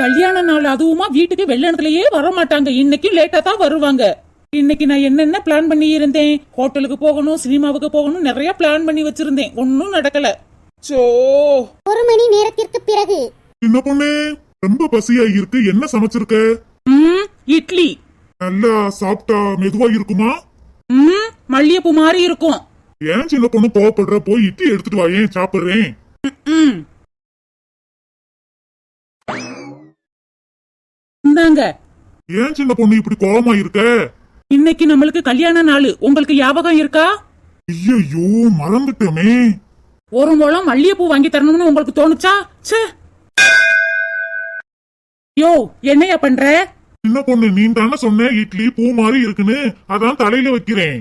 கல்யாண நாள் அதுவுமா வீட்டுக்கு வெள்ளனத்திலேயே வர மாட்டாங்க. இன்னைக்கு லேட்டா தான் வருவாங்க. இன்னைக்கு நான் என்னென்ன பிளான் பண்ணி இருந்தேன், ஹோட்டலுக்கு போகணும், சினிமாவுக்கு போகணும், நிறைய பிளான் பண்ணி வச்சிருந்தேன். ஒன்னும் நடக்கல. சோ 1 மணி நேரத்திற்கு பிறகு. என்ன பொண்ணு, ரொம்ப பசியா இருக்கு, என்ன சமைச்சிருக்க? இட்லி. நல்லா சாப்பிட்டா மெதுவா இருக்குமா? மல்லிகைப்பூ மாதிரி இருக்கும். ஏன் சின்ன பொண்ணு கோவப்படுற? போய் இட்லி எடுத்துட்டு வா, ஏன் சாப்பிடுறேன். இந்தாங்க. ஏன் சின்ன பொண்ணு இப்படி கோவமா இருக்க? இன்னைக்கு நம்மளுக்கு கல்யாண நாள், உங்களுக்கு ஞாபகம் இருக்கா? ஐயோ, மறந்துட்டோமே. ஒரு முழம் மல்லிகைப்பூ வாங்கி தரணும்னு உங்களுக்கு தோணுச்சா? யோ, என்னையா பண்ற? சின்ன பொண்ணு, நீ தானே சொன்ன இட்லி பூ மாதிரி இருக்குன்னு, அதான் தலையில வைக்கிறேன்.